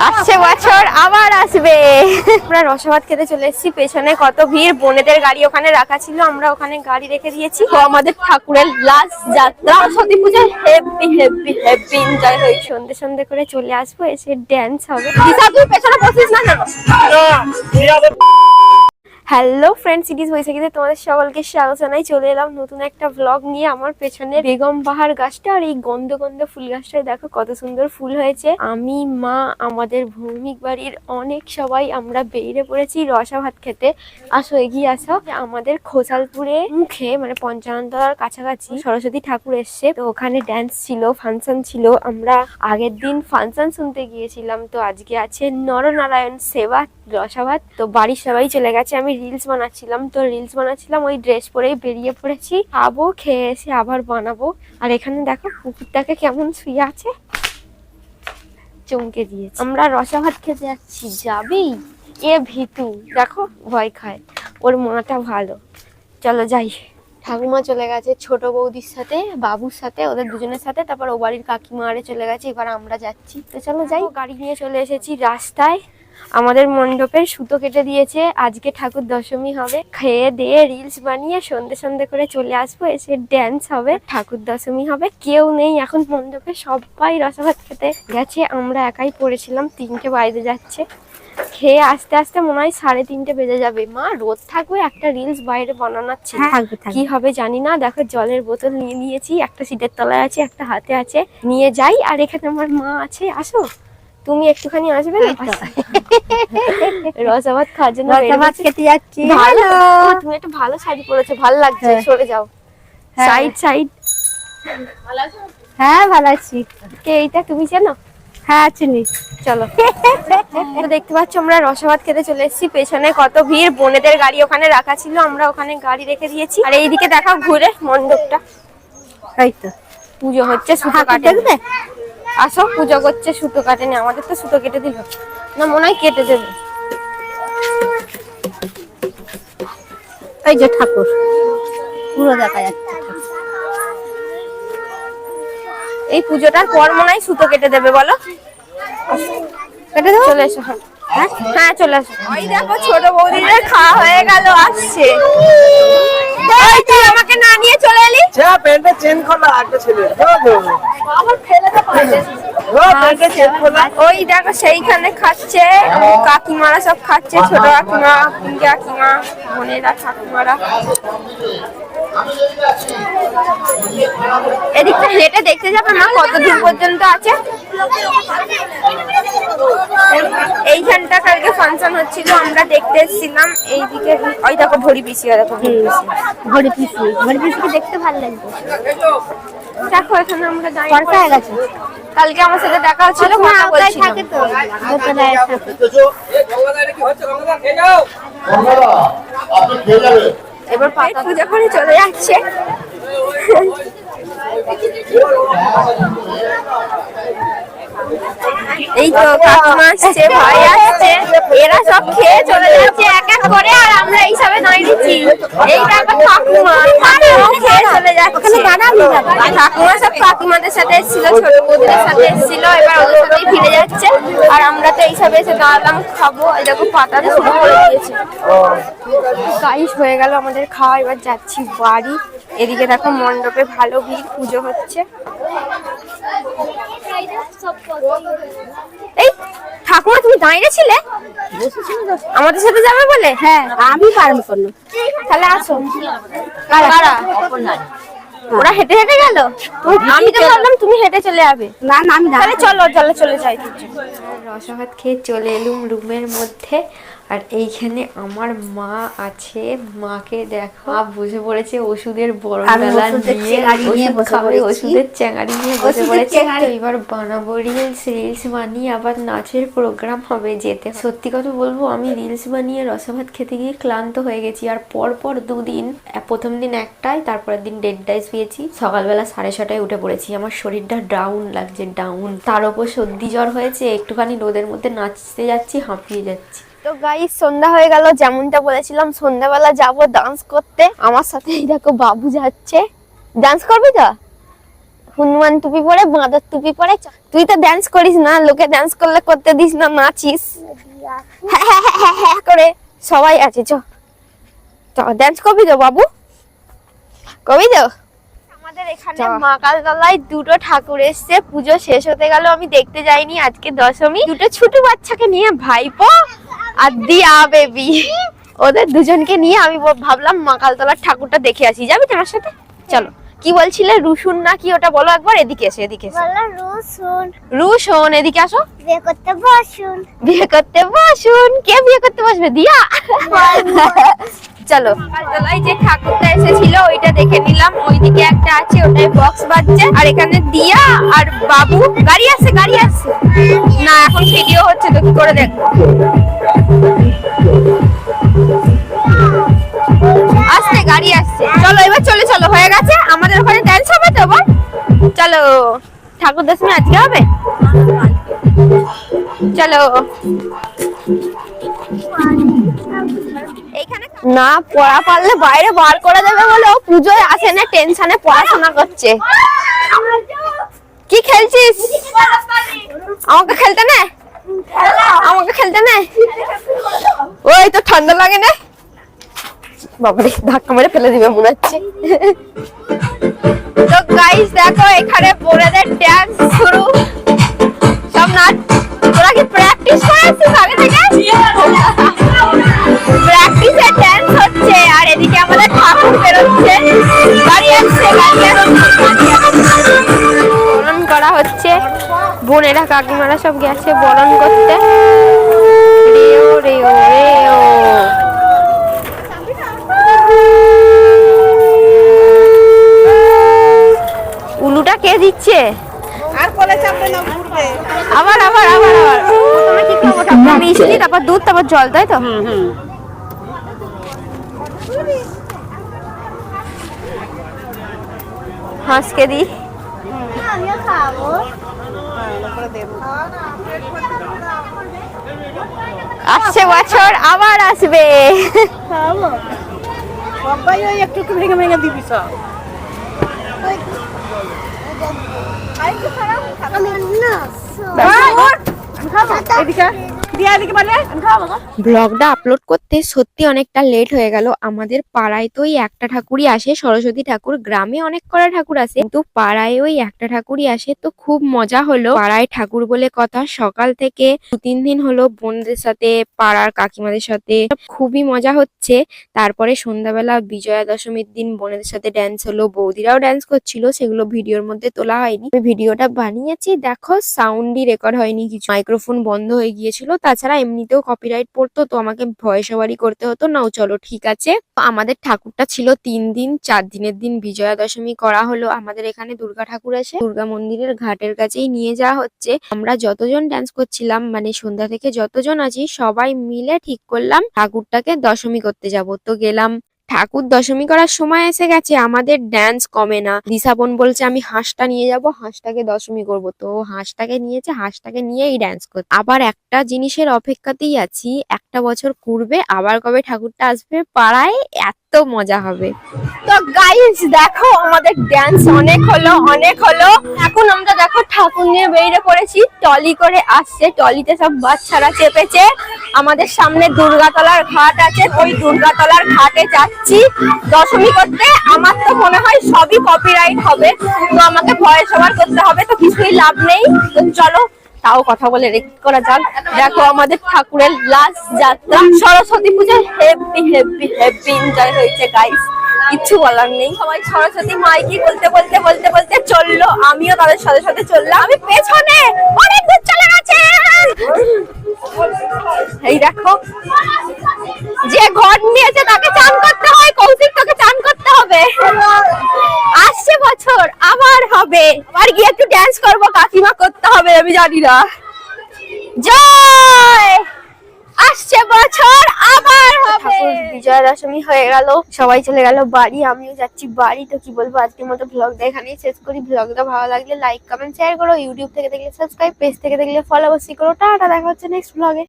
আসছে বছর আবার আসবে। আমরা রসাভাত খেতে চলে এসেছি, পেছনে কত ভিড়, বোনেদের গাড়ি ওখানে রাখা ছিল, আমরা ওখানে গাড়ি রেখে দিয়েছি। তো আমাদের ঠাকুরের লাস্ট যাত্রা, সরস্বতী পূজায় হেভি হেভি হেভি এনজয় হয়। সন্ধে সন্ধে করে চলে আসবো, এসে ড্যান্স হবে। দিশা তুই পেছনে বসিস না কেন? হ্যালো ফ্রেন্ডস, ইট ইজ বৈশাখীতে তোমাদের সকলকে স্বাগত জানাই। চলে এলাম নতুন একটা ব্লগ নিয়ে। আমার পেছনে বেগম বাহার গাছটা আর এই গন্ধ গন্ধ ফুল গাছটায় দেখো কত সুন্দর ফুল হয়েছে। আমি, মা, আমাদের ভৌমিক বাড়ির অনেক সবাই আমরা বেরিয়ে পড়েছি রসাভাত খেতে। আসো, এগিয়ে আসো। আমাদের খোসালপুরে মুখে মানে পঞ্চাননতলার কাছাকাছি সরস্বতী ঠাকুর এসছে, তো ওখানে ড্যান্স ছিল, ফাংশন ছিল। আমরা আগের দিন ফাংশন শুনতে গিয়েছিলাম, তো আজকে আছে নরনারায়ণ সেবা রসাভাত। তো বাড়ির সবাই চলে গেছে, আমি রিলস বানাচ্ছিলাম, ওই ড্রেস পরেই বেরিয়ে পড়েছি। খাবো, খেয়ে এসে আবার বানাবো। আর এখানে দেখো কুকুরটাকে কেমন শুয়ে আছে, চমকে দিয়েছে। আমরা রসাভাত খেতে যাচ্ছি, যাবেই? এ ভীতু দেখো, ভয় খায়, ওর মাটা ভালো। চলো যাই। ঠাকুমা চলে গেছে ছোট বৌদির সাথে, বাবুর সাথে, ওদের দুজনের সাথে, তারপর ও বাড়ির কাকিমা আরে চলে গেছে। এবার আমরা যাচ্ছি, তো চলো যাই। গাড়ি নিয়ে চলে এসেছি রাস্তায়। আমাদের মণ্ডপের সুতো কেটে দিয়েছে, আজকে ঠাকুর দশমী হবে। খেয়ে দিয়ে রিলস বানিয়ে সন্ধে সন্ধে করে চলে আসবো, এসে ড্যান্স হবে, ঠাকুর দশমী হবে। কেউ নেই এখন মণ্ডপে, সবাই রসাভাত খেতে গেছে, আমরা একাই পড়েছিলাম। 3টে বাইরে যাচ্ছে, খেয়ে আস্তে আস্তে মনে হয় 3:30 বেজে যাবে। মা, রোদ থাকবে, একটা রিলস বাইরে বানানোর ছিল, কি হবে জানি না। দেখো জলের বোতল নিয়ে নিয়েছি, একটা সিটের তলায় আছে, একটা হাতে আছে, নিয়ে যাই। আর এখানে আমার মা আছে, আসো তুমি একটুখানি আসবে না? রসাভাত খাওয়ার জন্য রসাভাত খেতে যাচ্ছি। ভালো, তুমি একটা ভালো শাড়ি পরেছো, ভালো লাগছে। সরে যাও, সাইড সাইড। হ্যাঁ ভালো আছি। কে এইটা, তুমি চেনো? হ্যাঁ চিনি। চলো। তো দেখতে পাচ্ছ আমরা রসাভাত খেতে চলে এসেছি, পেছনে কত ভিড়, বোনেদের গাড়ি ওখানে রাখা ছিল, আমরা ওখানে গাড়ি রেখে দিয়েছি। আর এইদিকে দেখাও ঘুরে মণ্ডপটা, এই তো পুজো হচ্ছে, সুতো কাটে। আসো, পুজো করছে, সুতো কাটেনি। আমাদের তো সুতো কেটে দিল না, মনে হয় কেটে দেবে। এই যে ঠাকুর পুরো দেখা যাচ্ছে। এই পুজোটার পর মনে হয় সুতো কেটে দেবে, বলো কেটে দেবো। চলে এসো। হ্যাঁ চলে আসো। ওই দেখো ছোট বৌদিদের খাওয়া হয়ে গেল, আসছে। তুই আমাকে না নিয়ে চলে এলি। প্যান্টটা চেঞ্জ করলা, একটা ছেলে আবার ফেলে দে পারবে। ওই দেখো সেইখানে খাচ্ছে, কাকিমারা সব খাচ্ছে, ছোট কাকিমা, কাকিমা, বোনেরা, ঠাকুমারা। এদিকটা হেঁটে দেখতে যাবে না কত দূর পর্যন্ত আছে। এইখানটা কালকে ফাংশন হচ্ছিল, আমরা দেখতে এসেছিলাম। এইদিকে ওই দেখো ভরি পিসি, দেখো ভরি পিসিকে দেখতে ভালো লাগবে। দেখো এখানে আমরা দাঁড়িয়ে গেছে। কালকে আমার সাথে দেখা হচ্ছিল, কথা বলছিলাম। এবার পেট পূজা করে চলে যাচ্ছে। এই তো কাকিমা আসছে, ভাই আসছে, এরা সব খেয়ে চলে যাচ্ছে এক এক করে, আর আমরা এইসবে দাঁড়িয়েছি। এই দেখো ঠাকুমা, ঠাকুমাও খেয়ে চলে যাচ্ছে। ঠাকুমা সব কাকিমাদের সাথে এসেছিল, ছোট বৌদিদের সাথে এসেছিল, এবার ওদের সাথেই ফিরে যাচ্ছে। আর আমরা তো এইসবে এসে দাঁড়ালাম, খাবো। এই দেখো পাতাটা শুরু করে দিয়েছে। গাইস হয়ে গেল আমাদের খাওয়া, এবার যাচ্ছি বাড়ি। এদিকে দেখো মণ্ডপে ভালো ভিড়, পুজো হচ্ছে। এই ঠাকুমা, তুমি দাঁড়িয়ে ছিলে আমাদের সাথে যাবে বলে? হ্যাঁ আমি পারবো না। তাহলে আসো। ওরা হেঁটে হেঁটে গেল, আমি তো ভাবলাম তুমি হেঁটে চলে যাবে। না না আমি, তাহলে চলো চলো চলে যাই। রসাভাত খেয়ে চলে এলুম রুমের মধ্যে। আর এইখানে আমার মা আছে, মাকে দেখো বসে পড়েছে ওষুধের বড় বেলা নিয়ে, ওষুধের চ্যাঙারি নিয়ে বসে পড়েছে। এবার বানাবো রিলস, রিলস বানিয়ে আবার নাচের প্রোগ্রাম হবে যেতে। সত্যি কথা বলবো, আমি রিলস বানিয়ে রসাভাত খেতে গিয়ে ক্লান্ত হয়ে গেছি। আর পরপর 2 দিন, প্রথম দিন 1টায়, তারপরের দিন 1:30টায় শুয়েছি, সকালবেলা 6:30টায় উঠে পড়েছি। আমার শরীরটা ডাউন লাগছে, ডাউন। তার উপর সর্দি জ্বর হয়েছে, একটুখানি রোদের মধ্যে নাচতে যাচ্ছি, হাঁপিয়ে যাচ্ছি। তো গাইস সন্ধ্যা হয়ে গেল, যেমনটা বলেছিলাম সন্ধ্যাবেলা যাবো ডান্স করতে। আমার সাথে এই দেখো বাবু যাচ্ছে। ডান্স করবি তো? হনুমান টুপি পরে, বাঁদর টুপি পরে। তুই তো ডান্স করিস না, লোকে ডান্স করলে করতে দিস না, নাচিস হ্যাঁ হ্যাঁ হ্যাঁ হ্যাঁ হ্যাঁ করে। সবাই আছে, চ ডান্স করবি তো বাবু, করবি তো? আমাদের এখানে মাকালতলায় দুটো ঠাকুর এসছে, পুজো শেষ হতে গেল, আমি দেখতে যাইনি। আজকে দশমী। দুটো ছোট বাচ্চাকে নিয়ে, ভাইপো আর দিয়া বেবি, ওদের দুজনকে নিয়ে আমি ভাবলাম মাকালতলার ঠাকুরটা দেখে আসি। যাবি তোমার সাথে? চলো। কি বলছিলে, রুসুন না কি ওটা বলো একবার। এদিকে এসে, এদিকে এসে। রসুন রুসুন, এদিকে আসো। বিয়ে করতে বসুন। বিয়ে করতে বসুন। কে বিয়ে করতে বসবে? দিয়া। চলো, মাকালতলায় যে ঠাকুরটা এসেছিল ওইটা দেখে নিলাম। ওইদিকে একটা আছে, ওটাই বক্স বাজছে। আর এখানে দিয়া আর বাবু। গাড়ি আসছে, গাড়ি আসছে না, এখন ভিডিও হচ্ছে তো কি করে দেখবো। আসছে, গাড়ি আসছে। চলো এবার চলে, চলো হয়ে গেছে। আমাদের ওখানে ডান্স হবে তো এবার। চলো, ঠাকুর দশমী আজকে হবে। চলো। এইখানে না পড়া পারলে বাইরে বার করে দেবে বলে ও পুজোয় আসে না, টেনশনে পড়াশোনা করছে। কি খেলছিস? আমাকে খেলতে নে, আমাকে খেলতে নে। ওই তো ঠান্ডা লাগে না বাবারে, ধাক্কা মেরে ফেলে দিবে মনে হচ্ছে। তো গাইস দেখো, এখানে বোনেদের ডান্স শুরু। সব নাচ। তোরা কি প্র্যাকটিস করেছিস আগে থেকে? প্র্যাকটিসে ডান্স হচ্ছে। আর এদিকে আমাদের ঠাকুর বেরোচ্ছে, গাড়ি আসছে, গাড়ি আসছে, বরণ করা হচ্ছে। বোনেরা কাকিমারা সব গেছে বরণ করতে। রেও রেও রেও। উলুটা কে দিচ্ছে? আর কোলে চাপবে না, ঘুরবে। আবার আবার আবার আবার। প্রথমে কি খাবো? ঠাকুর মিষ্টি, তারপর দুধ, তারপর জল, তাই তো? হাঁসকে দি। আমিও খাবো। আসছে বছর আবার আসবে। খাবো। সবাই ওই একটু একটু ভেঙে ভেঙে দিবি সব। আমি না এদিকে দিয়া, এদিকে বলে আমি খাবো। ব্লগটা আপলোড করতে সত্যি অনেকটা লেট হয়ে গেল। আমাদের পাড়ায় তো ওই একটা ঠাকুরই আসে, সরস্বতী ঠাকুর। গ্রামে অনেক কটা ঠাকুর আসে, কিন্তু পাড়ায় ওই একটা ঠাকুরই আসে। তো খুব মজা হলো। পাড়ায় ঠাকুর বলে কথা, সকাল থেকে 2-3 দিন হলো বোনদের সাথে, পাড়ার কাকিমাদের সাথে খুবই মজা হচ্ছে। তারপরে সন্ধ্যাবেলা বিজয়া দশমীর দিন বোনেদের সাথে ড্যান্স হলো, বৌদিরাও ড্যান্স করছিল, সেগুলো ভিডিওর মধ্যে তোলা হয়নি। আমি ভিডিওটা বানিয়েছি, দেখো সাউন্ডই রেকর্ড হয়নি কিছু, মাইক্রোফোন বন্ধ হয়ে গিয়েছিল। তাছাড়া এমনিতেও কপিরাইট পড়তো, তো আমাকে ভয়েস ওভারই করতে হতো। নাও চলো ঠিক আছে। আমাদের ঠাকুরটা ছিল 3 দিন। 4 দিনের দিন বিজয়া দশমী করা হলো। আমাদের এখানে দুর্গা ঠাকুর আছে, দুর্গা মন্দিরের ঘাটের কাছেই নিয়ে যাওয়া হচ্ছে। আমরা যতজন ডান্স করছিলাম, মানে সন্ধ্যা থেকে যতজন আছি, সবাই মিলে ঠিক করলাম ঠাকুরটাকে দশমী করতে যাব। তো গেলাম। ঠাকুর দশমী করার সময় এসে গেছে, আমাদের ডান্স কমে না। দিশা বোন বলছে আমি হাঁসটা নিয়ে যাব, হাঁসটাকে দশমী করব। তো হাঁসটাকে নিয়েছে, হাঁসটাকে নিয়েই ডান্স করতে। আবার একটা জিনিসের অপেক্ষাতেই আছি, একটা বছর ঘুরবে, আবার কবে ঠাকুরটা আসবে পাড়ায়, এত মজা হবে। তো গাইস দেখো, আমাদের ডান্স অনেক হলো, অনেক হলো। এখন আমরা দেখো ঠাকুর নিয়ে বেরিয়ে পড়েছি, টলি করে আসছে। টলিতে সব বাচ্চারা চেপেছে। আমাদের সামনে দুর্গাতলার ঘাট আছে, ওই দুর্গাতলার ঘাটে যাচ্ছি দশমী করতে। আমার তো মনে হয় সবই কপিরাইট হবে, তো আমাকে ভয়েস ওভার করতে হবে, তো কিছুই লাভ নেই। তো চলো তাও কথা বলে রেকর্ড করা যাক। দেখো আমাদের ঠাকুরের লাস্ট যাত্রা, সরস্বতী পূজায় হেভি হেভি হেভি এনজয় হয়েছে গাইস, কিচ্ছু বলার নেই। সবাই সরস্বতী মাইকি বলতে বলতে বলতে বলতে চললো, আমিও তাদের সাথে সাথে চললাম। আমি পেছনে অনেক দূর চলে গেছে। এই দেখো, যে ঘর নিয়েছে তাকে চান করতে হয়। কৌশিক তোকে চান করতে হবে। আসছে বছর আবার হবে, আবার গিয়ে একটু ড্যান্স করবো, কাকিমা করতে হবে, আমি জানি না। জয়, আসছে বছর আবার হবে। বিজয়া দশমী হয়ে গেল, সবাই চলে গেল বাড়ি, আমিও যাচ্ছি বাড়ি। তো কি বলবো, আজকের মতো ব্লগটা এখানেই শেষ করি। ব্লগটা ভালো লাগলে লাইক কমেন্ট শেয়ার করো, ইউটিউব থেকে দেখলে সাবস্ক্রাইব, পেজ থেকে দেখলে ফলো অবশ্যই করো। টাটা, দেখা হচ্ছে নেক্সট ব্লগে।